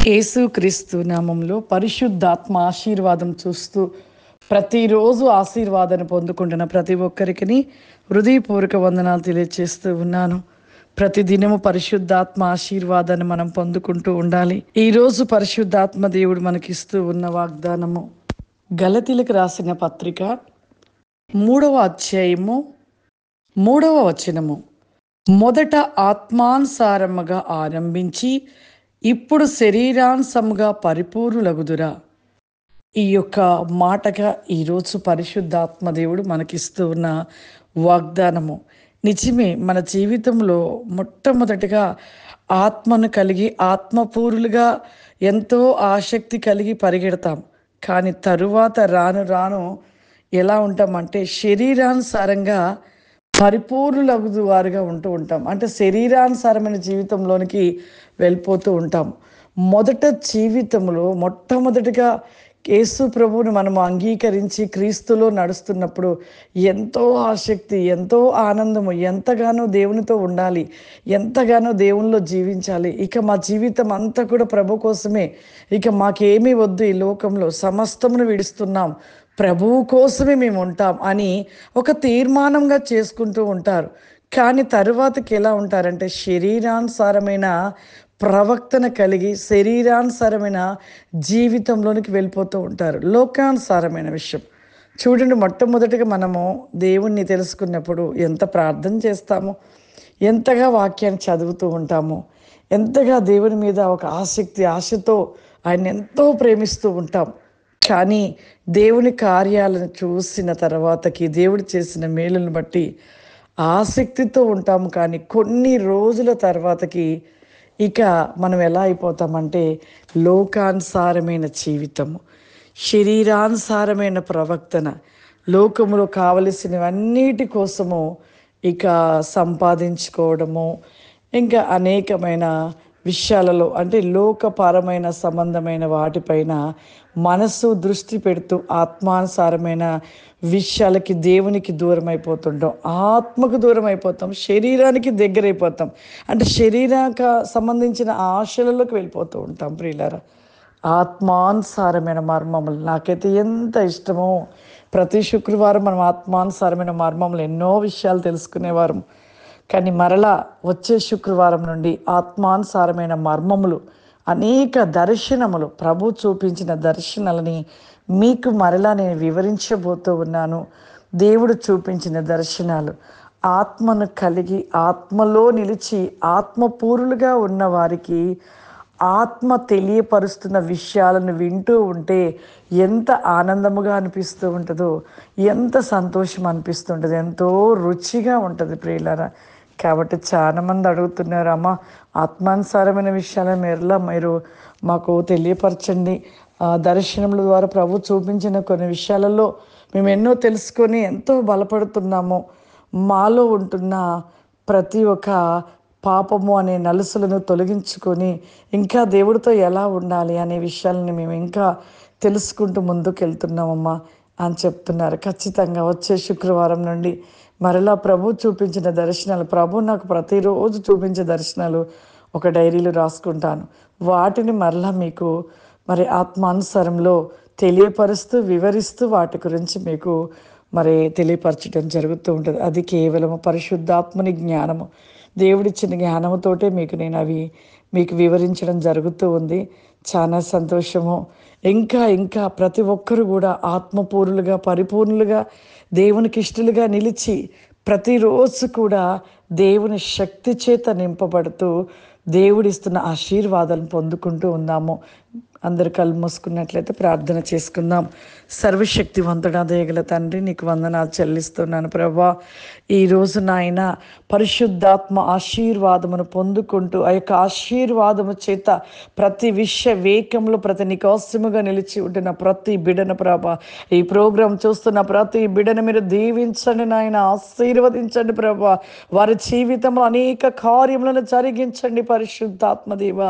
యేసుక్రీస్తు నామంలో పరిశుద్ధాత్మ ఆశీర్వాదం చూస్తూ ప్రతిరోజు ఆశీర్వాదాన్ని పొందుకుంటున్న ప్రతి ఒక్కరికి హృదయపూర్వక వందనాలు తెలియజేస్తూ ఉన్నాను. ప్రతిదినము పరిశుద్ధాత్మ ఆశీర్వాదాన్ని మనం పొందుకుంటూ ఉండాలి. ఈరోజు పరిశుద్ధాత్మ దేవుడు మనకిస్తూ ఉన్న వాగ్దానము గలతీలకు రాసిన పత్రిక 3వ అధ్యాయము 3వ వచనము. మొదట ఆత్మానుసారముగా ఆరంభించి ఇప్పుడు శరీరానుసముగా పరిపూర్ణులగుదురా. ఈ యొక్క మాటగా ఈరోజు పరిశుద్ధాత్మ దేవుడు మనకిస్తూ ఉన్న వాగ్దానము నిజమే. మన జీవితంలో మొట్టమొదటిగా ఆత్మను కలిగి ఆత్మపూరులుగా ఎంతో ఆసక్తి కలిగి పరిగెడతాం. కానీ తరువాత రాను రాను ఎలా ఉంటామంటే శరీరానుసారంగా పరిపూర్ణులగు వారుగా ఉంటూ ఉంటాం. అంటే శరీరానుసారమైన జీవితంలోనికి వెళ్ళిపోతూ ఉంటాం. మొట్టమొదటిగా యేసు ప్రభువుని మనం అంగీకరించి క్రీస్తులో నడుస్తున్నప్పుడు ఎంతో ఆసక్తి, ఎంతో ఆనందము, ఎంతగానో దేవునితో ఉండాలి, ఎంతగానో దేవునిలో జీవించాలి. ఇక మా జీవితం అంతా కూడా ప్రభు కోసమే, ఇక మాకేమీ వద్దు, ఈ లోకంలో సమస్తమును విడుస్తున్నాం, ప్రభువు కోసమే మేము ఉంటాం అని ఒక తీర్మానంగా చేసుకుంటూ ఉంటారు. కానీ తరువాతకి ఎలా ఉంటారంటే శరీరానుసారమైన ప్రవక్తన కలిగి శరీరానుసారమైన జీవితంలోనికి వెళ్ళిపోతూ ఉంటారు. లోకానుసారమైన విషయం చూడండి. మొట్టమొదటిగా మనము దేవుణ్ణి తెలుసుకున్నప్పుడు ఎంత ప్రార్థన చేస్తామో, ఎంతగా వాక్యాన్ని చదువుతూ ఉంటామో, ఎంతగా దేవుని మీద ఒక ఆశతో ఆయన ఎంతో ప్రేమిస్తూ ఉంటాం. కానీ దేవుని కార్యాలను చూసిన తర్వాతకి, దేవుడు చేసిన మేలును బట్టి ఆసక్తితో ఉంటాము. కానీ కొన్ని రోజుల తర్వాతకి ఇక మనం ఎలా అయిపోతామంటే లోకానుసారమైన జీవితము, శరీరానుసారమైన ప్రవర్తన, లోకములో కావలసినవన్నిటి కోసము ఇక సంపాదించుకోవడము, ఇంకా అనేకమైన విషయాలలో అంటే లోకపరమైన సంబంధమైన వాటిపైన మనసు దృష్టి పెడుతూ ఆత్మానుసారమైన విషయాలకి దేవునికి దూరం అయిపోతుంటాం, ఆత్మకు దూరం అయిపోతాం, శరీరానికి దగ్గర అయిపోతాం. అంటే శరీరానికి సంబంధించిన ఆశలలోకి వెళ్ళిపోతూ ఉంటాం. ప్రియులారా, ఆత్మానుసారమైన మర్మములు నాకైతే ఎంత ఇష్టమో. ప్రతి శుక్రవారం మనం ఆత్మానుసారమైన మర్మములు ఎన్నో విషయాలు తెలుసుకునేవారం. కానీ మరలా వచ్చే శుక్రవారం నుండి ఆత్మానుసారమైన మర్మములు, అనేక దర్శనములు, ప్రభు చూపించిన దర్శనాలని మీకు మరలా నేను వివరించబోతూ ఉన్నాను. దేవుడు చూపించిన దర్శనాలు, ఆత్మను కలిగి ఆత్మలో నిలిచి ఆత్మపూరులుగా ఉన్న వారికి ఆత్మ తెలియపరుస్తున్న విషయాలను వింటూ ఉంటే ఎంత ఆనందముగా అనిపిస్తూ ఉంటుందో, ఎంత సంతోషం అనిపిస్తుంటుంది, ఎంతో రుచిగా ఉంటుంది ప్రియులారా. కాబట్టి చాలామంది అడుగుతున్నారు, అమ్మ ఆత్మానుసారమైన విషయాలను మీరు మాకు తెలియపరచండి. దర్శనముల ద్వారా ప్రభు చూపించిన కొన్ని విషయాలలో మేము ఎన్నో తెలుసుకొని ఎంతో బలపడుతున్నాము. మాలో ఉంటున్న ప్రతి ఒక్క పాపము అనే నలుసులను తొలగించుకొని ఇంకా దేవుడితో ఎలా ఉండాలి అనే విషయాలని మేము ఇంకా తెలుసుకుంటూ ముందుకు వెళ్తున్నామమ్మా అని చెప్తున్నారు. ఖచ్చితంగా వచ్చే శుక్రవారం నుండి మరలా ప్రభు చూపించిన దర్శనాలు, ప్రభు నాకు ప్రతిరోజు చూపించే దర్శనాలు ఒక డైరీలో రాసుకుంటాను. వాటిని మరలా మీకు మరి ఆత్మానుసారంలో తెలియపరుస్తూ వివరిస్తూ వాటి గురించి మీకు మరి తెలియపరచడం జరుగుతూ ఉంటుంది. అది కేవలము పరిశుద్ధాత్మని జ్ఞానము, దేవుడిచ్చిన జ్ఞానముతోటే మీకు వివరించడం జరుగుతూ ఉంది. చాలా సంతోషము. ఇంకా ప్రతి ఒక్కరు కూడా ఆత్మపూర్ణులుగా పరిపూర్ణులుగా దేవునికి ఇష్టలుగా నిలిచి ప్రతిరోజు కూడా దేవుని శక్తి చేత నింపబడుతూ దేవుడిస్తున్న ఆశీర్వాదాలను పొందుకుంటూ ఉన్నాము. అందరు కళ్ళు మూసుకున్నట్లయితే ప్రార్థన చేసుకుందాం. సర్వశక్తివంతుడా దయగల తండ్రి, నీకు వందనాలు చెల్లిస్తున్నాను ప్రభా. ఈరోజు నాయన పరిశుద్ధాత్మ ఆశీర్వాదమును పొందుకుంటూ ఆ యొక్క ఆశీర్వాదము చేత ప్రతి వేకంలో ప్రతి నికోసముగా నిలిచి ఉంటున్న ప్రతి బిడను ప్రభా, ఈ ప్రోగ్రాం చూస్తున్న ప్రతి బిడను మీరు దీవించండి నాయన, ఆశీర్వదించండి ప్రభా. వారి జీవితంలో అనేక కార్యములను జరిగించండి పరిశుద్ధాత్మ దేవ.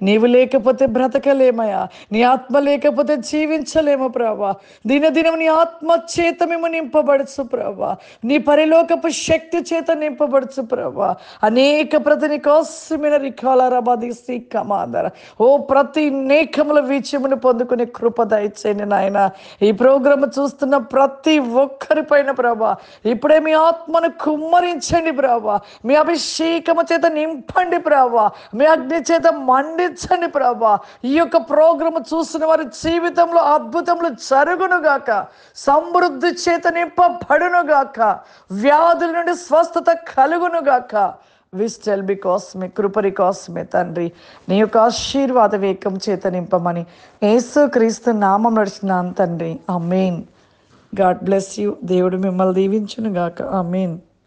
నీవు లేకపోతే బ్రతకలేమయ్యా. నీ ఆత్మ లేకపోతే జీవించలేము ప్రభా. దినదినం నీ ఆత్మ చేత మేము నింపబడచ్చు ప్రభా. నీ పరిలోకపు శక్తి చేత నింపబడచ్చు ప్రభా. అనేక ప్రతిని కోసమైన రికాల రబాదిసి కమాదర. ఓ ప్రతి నేకముల వీచమును పొందుకునే కృప దయచేయండి నాయన. ఈ ప్రోగ్రామ్ చూస్తున్న ప్రతి ఒక్కరిపైన ప్రభా ఇప్పుడే మీ ఆత్మను కుమ్మరించండి ప్రభా. మీ అభిషేకము చేత నింపండి ప్రభా. మీ అగ్ని చేత మండించండి ప్రభా. ఈ యొక్క ప్రోగ్రామ్ చూస్తున్న వారి జీవితంలో అద్భుతములు జరుగునుగాక, సమృద్ధి చేత నింపబడునుగాక, వ్యాధుల నుండి స్వస్థత కలుగునుగాక. విస్టల్ బికాస్ మీ కృపరి కాస్మే తండ్రి నీ యొక్క ఆశీర్వాద వేకం చేత నింపమని యేసు క్రీస్తు నామం నడుచున్నాను తండ్రి. ఆమేన్. God bless you. దేవుడు మిమ్మల్ని దీవించునుగాక. ఆమేన్.